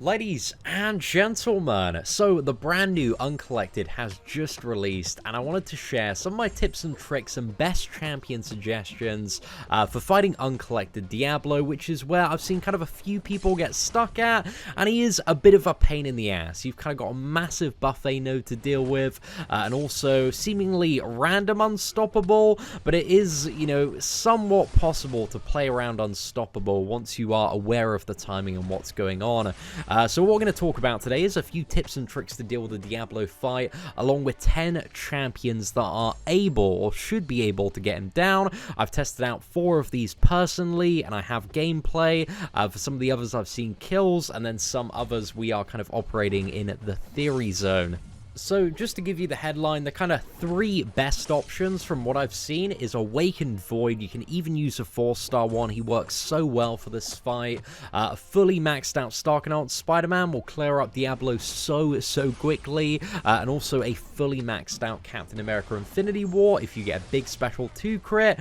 Ladies and gentlemen, so the brand new Uncollected has just released, and I wanted to share some of my tips and tricks and best champion suggestions for fighting Uncollected Diablo, which is where I've seen kind of a few people get stuck at, and he is a bit of a pain in the ass. You've kind of got a massive buffet node to deal with, and also seemingly random unstoppable, but it is, you know, somewhat possible to play around unstoppable once you are aware of the timing and what's going on. So what we're going to talk about today is a few tips and tricks to deal with the Diablo fight, along with 10 champions that are able or should be able to get him down. I've tested out 4 of these personally, and I have gameplay. For some of the others I've seen kills, and then some others we are kind of operating in the theory zone. So, just to give you the headline, the kind of 3 best options from what I've seen is Awakened Void. You can even use a 4-star one. He works so well for this fight. A fully maxed out Starkanaut Spider-Man will clear up Diablo so quickly. And also a fully maxed out Captain America Infinity War. If you get a big special 2 crit,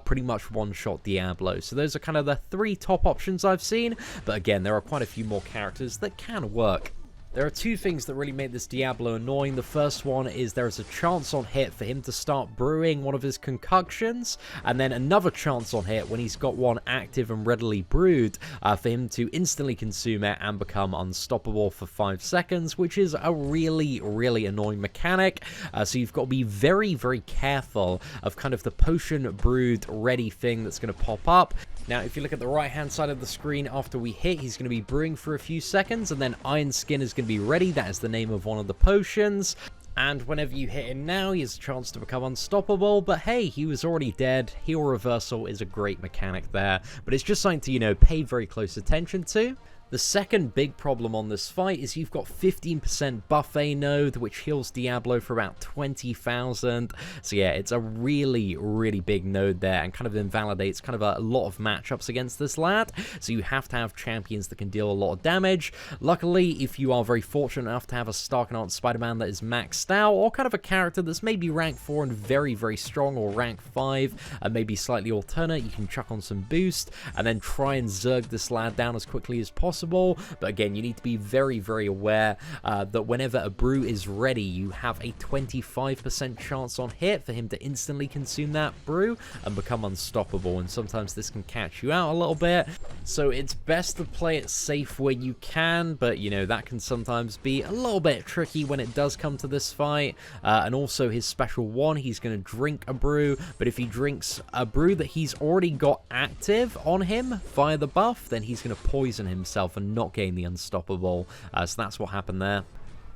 pretty much one-shot Diablo. So those are kind of the 3 top options I've seen. But again, there are quite a few more characters that can work. There are 2 things that really make this Diablo annoying. The first one is there is a chance on hit for him to start brewing one of his concoctions, and then another chance on hit when he's got one active and readily brewed for him to instantly consume it and become unstoppable for 5 seconds, which is a really annoying mechanic. So you've got to be very careful of kind of the potion brewed ready thing that's going to pop up. Now, if you look at the right-hand side of the screen, after we hit, he's going to be brewing for a few seconds, and then Iron Skin is going to be ready. That is the name of one of the potions. And whenever you hit him now, he has a chance to become unstoppable. But hey, he was already dead. Heal reversal is a great mechanic there. But it's just something to, you know, pay very close attention to. The second big problem on this fight is you've got 15% buffet node, which heals Diablo for about 20,000. So yeah, it's a really big node there, and kind of invalidates kind of a lot of matchups against this lad. So you have to have champions that can deal a lot of damage. Luckily, if you are very fortunate enough to have a Starkanaut Spider-Man that is maxed out, or kind of a character that's maybe rank 4 and very strong, or rank 5, and maybe slightly alternate, you can chuck on some boost, and then try and zerg this lad down as quickly as possible. But again, you need to be very aware that whenever a brew is ready, you have a 25% chance on hit for him to instantly consume that brew and become unstoppable, and sometimes this can catch you out a little bit. So it's best to play it safe where you can, but you know, that can sometimes be a little bit tricky when it does come to this fight. And also his special one, he's going to drink a brew, but if he drinks a brew that he's already got active on him via the buff, then he's going to poison himself and not gain the unstoppable. So that's what happened there.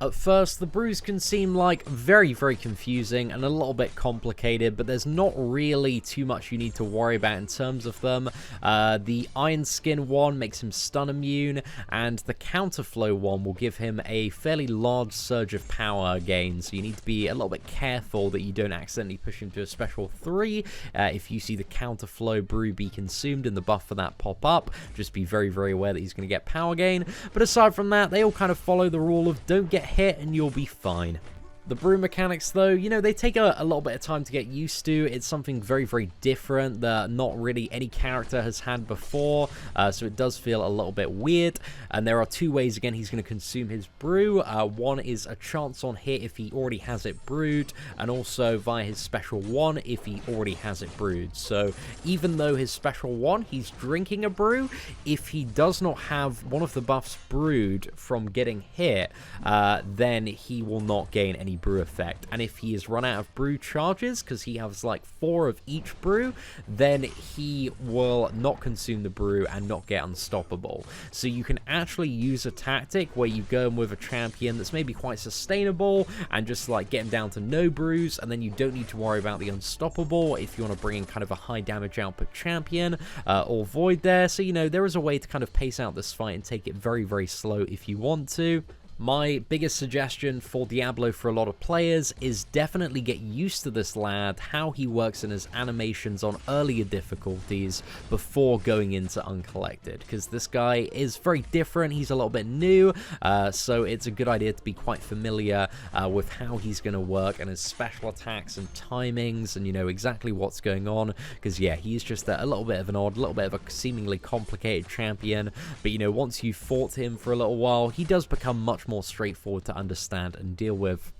At first, the brews can seem like very confusing and a little bit complicated, but there's not really too much you need to worry about in terms of them. The Iron Skin one makes him stun immune, and the Counterflow one will give him a fairly large surge of power gain, so you need to be a little bit careful that you don't accidentally push him to a special 3. If you see the Counterflow brew be consumed and the buff for that pop up, just be very aware that he's going to get power gain. But aside from that, they all kind of follow the rule of don't get hit and you'll be fine. The brew mechanics, though, you know, they take a little bit of time to get used to. It's something very different that not really any character has had before, so it does feel a little bit weird. And there are 2 ways, again, he's going to consume his brew. One is a chance on hit if he already has it brewed, and also via his special 1 if he already has it brewed. So even though his special 1, he's drinking a brew, if he does not have one of the buffs brewed from getting hit, then he will not gain any brew effect. And if he is run out of brew charges, because he has like 4 of each brew, then he will not consume the brew and not get unstoppable. So you can actually use a tactic where you go in with a champion that's maybe quite sustainable and just like get him down to no brews, and then you don't need to worry about the unstoppable if you want to bring in kind of a high damage output champion or void there. So, you know, there is a way to kind of pace out this fight and take it very slow if you want to. My biggest suggestion for Diablo for a lot of players is definitely get used to this lad, how he works in his animations on earlier difficulties before going into Uncollected, because this guy is very different, he's a little bit new, so it's a good idea to be quite familiar with how he's going to work and his special attacks and timings and, you know, exactly what's going on, because, yeah, he's just a little bit of an odd, little bit of a seemingly complicated champion, but, you know, once you've fought him for a little while, he does become much more straightforward to understand and deal with.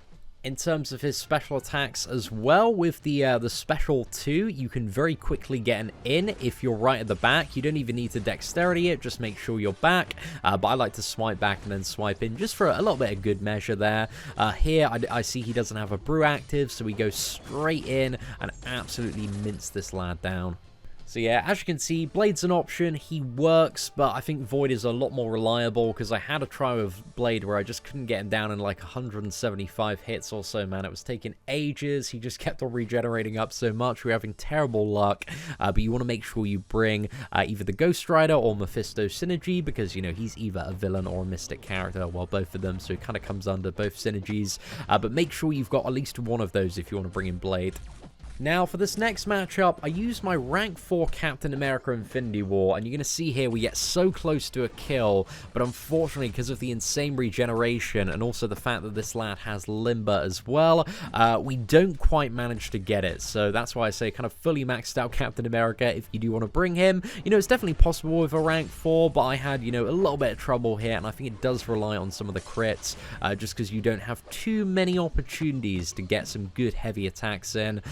In terms of his special attacks as well, with the special 2, you can very quickly get an in if you're right at the back. You don't even need to dexterity it, just make sure you're back. But I like to swipe back and then swipe in just for a little bit of good measure there. Here, I see he doesn't have a brew active, so we go straight in and absolutely mince this lad down. So yeah, as you can see, Blade's an option, he works, but I think Void is a lot more reliable, because I had a try with Blade where I just couldn't get him down in like 175 hits or so, man. It was taking ages, he just kept on regenerating up so much, we were having terrible luck, but you want to make sure you bring either the Ghost Rider or Mephisto synergy, because, you know, he's either a villain or a mystic character, well, both of them, so it kind of comes under both synergies, but make sure you've got at least one of those if you want to bring in Blade. Now, for this next matchup, I use my rank 4 Captain America Infinity War, and you're going to see here we get so close to a kill, but unfortunately, because of the insane regeneration, and also the fact that this lad has Limber as well, we don't quite manage to get it. So that's why I say kind of fully maxed out Captain America if you do want to bring him. You know, it's definitely possible with a rank 4, but I had, you know, a little bit of trouble here, and I think it does rely on some of the crits, just because you don't have too many opportunities to get some good heavy attacks in.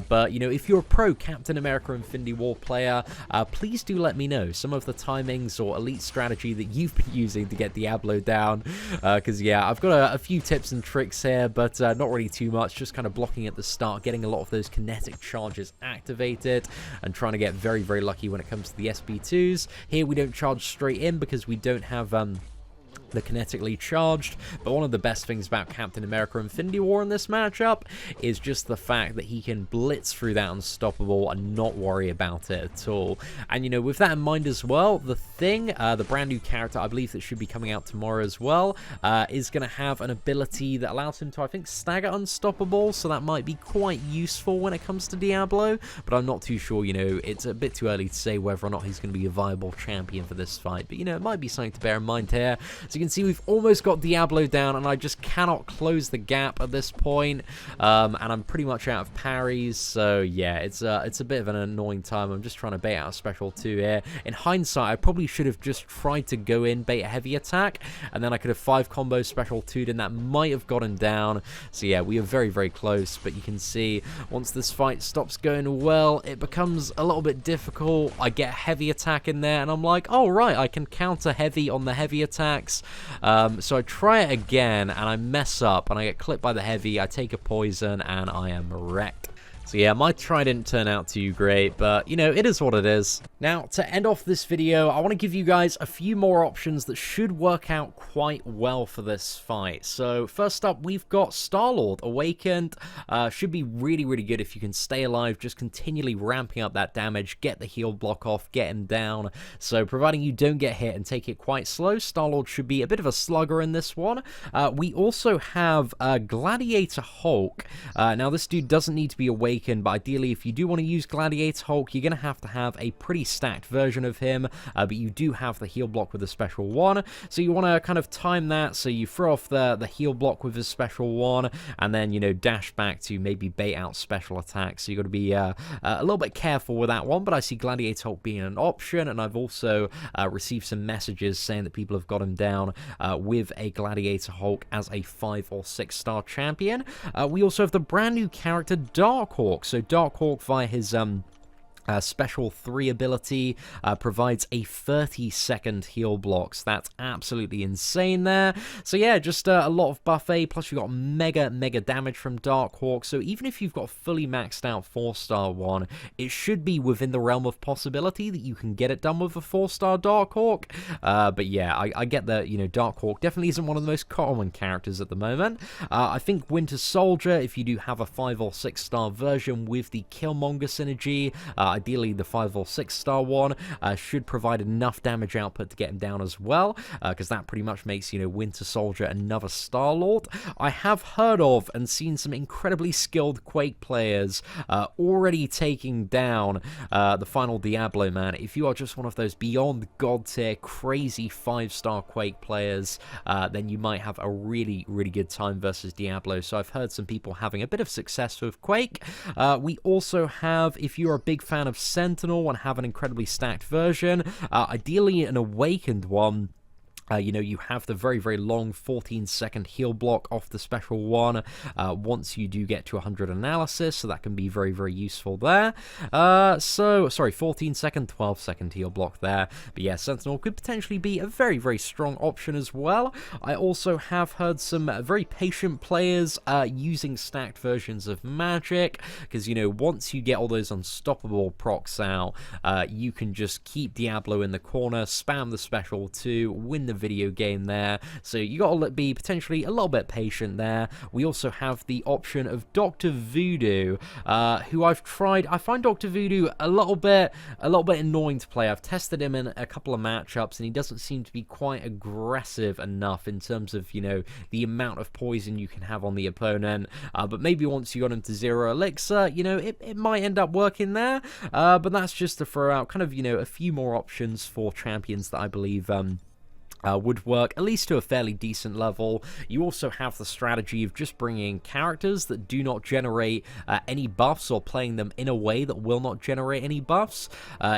But, you know, if you're a pro Captain America Infinity War player, please do let me know some of the timings or elite strategy that you've been using to get Diablo down. Because, yeah, I've got a few tips and tricks here, but not really too much. Just kind of blocking at the start, getting a lot of those kinetic charges activated, and trying to get very, very lucky when it comes to the SB2s. Here, we don't charge straight in because we don't have the kinetically charged, but one of the best things about Captain America Infinity War in this matchup is just the fact that he can blitz through that unstoppable and not worry about it at all. And, you know, with that in mind as well, the Thing, the brand new character I believe that should be coming out tomorrow as well, is going to have an ability that allows him to, I think, stagger unstoppable, so that might be quite useful when it comes to Diablo, but I'm not too sure. You know, it's a bit too early to say whether or not he's going to be a viable champion for this fight, but, you know, it might be something to bear in mind here. So you can see we've almost got Diablo down, and I just cannot close the gap at this point, and I'm pretty much out of parries, so yeah, it's a bit of an annoying time. I'm just trying to bait out a special 2 here. In hindsight, I probably should have just tried to go in, bait a heavy attack, and then I could have 5 combos special 2'd, and that might have got him down. So yeah, we are very, very close, but you can see once this fight stops going well, it becomes a little bit difficult. I get a heavy attack in there, and I'm like, oh right, I can counter heavy on the heavy attacks. So I try it again, and I mess up, and I get clipped by the heavy, I take a poison, and I am wrecked. So yeah, my try didn't turn out too great, but, you know, it is what it is. Now, to end off this video, I want to give you guys a few more options that should work out quite well for this fight. So, first up, we've got Star-Lord Awakened. Should be really, really good if you can stay alive, just continually ramping up that damage, get the heal block off, get him down. So, providing you don't get hit and take it quite slow, Star-Lord should be a bit of a slugger in this one. We also have Gladiator Hulk. Now, this dude doesn't need to be awakened, but ideally, if you do want to use Gladiator Hulk, you're going to have a pretty stacked version of him, but you do have the heal block with a special 1, so you want to kind of time that, so you throw off the heal block with his special 1, and then, you know, dash back to maybe bait out special attacks, so you got to be a little bit careful with that one, but I see Gladiator Hulk being an option, and I've also received some messages saying that people have got him down with a Gladiator Hulk as a 5 or 6 star champion. We also have the brand new character Dark Hawk. So Dark Hawk, via his special 3 ability, provides a 30-second heal blocks. That's absolutely insane there. So yeah, just a lot of buffet, plus you got mega damage from Dark Hawk. So even if you've got fully maxed out 4-star one, it should be within the realm of possibility that you can get it done with a 4-star Dark Hawk. But yeah, I get that, you know, Dark Hawk definitely isn't one of the most common characters at the moment. I think Winter Soldier, if you do have a 5 or 6-star version with the Killmonger synergy, Ideally, the 5 or 6 star one should provide enough damage output to get him down as well, because that pretty much makes, you know, Winter Soldier another Star-Lord. I have heard of and seen some incredibly skilled Quake players already taking down the final Diablo, man. If you are just one of those beyond god tier, crazy 5-star Quake players, then you might have a really, really good time versus Diablo. So I've heard some people having a bit of success with Quake. We also have, if you're a big fan of Sentinel and have an incredibly stacked version, ideally an Awakened one, you know, you have the very, very long 14-second heal block off the special one once you do get to 100 analysis, so that can be very, very useful there. Sorry, 14-second, 12-second heal block there. But yeah, Sentinel could potentially be a very, very strong option as well. I also have heard some very patient players using stacked versions of magic, because, you know, once you get all those unstoppable procs out, you can just keep Diablo in the corner, spam the special 2, win the video game there. So you gotta be potentially a little bit patient there. We also have the option of Dr. Voodoo, who I've tried. I find Dr. Voodoo a little bit annoying to play. I've tested him in a couple of matchups, and he doesn't seem to be quite aggressive enough in terms of, you know, the amount of poison you can have on the opponent. But maybe once you got him to 0 elixir, you know, it might end up working there. But that's just to throw out kind of, you know, a few more options for champions that I believe would work, at least to a fairly decent level. You also have the strategy of just bringing characters that do not generate any buffs, or playing them in a way that will not generate any buffs,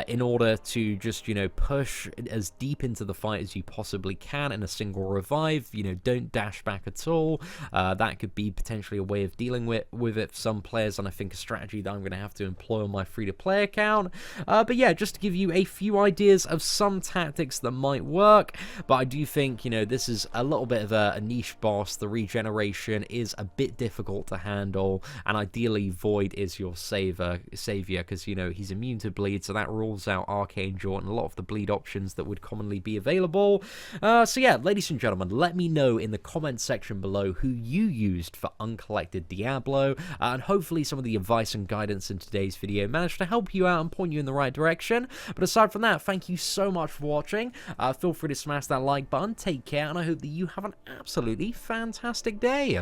in order to just, you know, push as deep into the fight as you possibly can in a single revive. You know, don't dash back at all. That could be potentially a way of dealing with it for some players, and I think a strategy that I'm going to have to employ on my free-to-play account. But yeah, just to give you a few ideas of some tactics that might work. But I do think, you know, this is a little bit of a niche boss. The regeneration is a bit difficult to handle, and ideally Void is your savior, because, you know, he's immune to bleed, so that rules out Archangel and a lot of the bleed options that would commonly be available. So yeah, ladies and gentlemen, let me know in the comment section below who you used for Uncollected Diablo, and hopefully some of the advice and guidance in today's video managed to help you out and point you in the right direction. But aside from that, thank you so much for watching. Feel free to smash that like button, take care, and I hope that you have an absolutely fantastic day.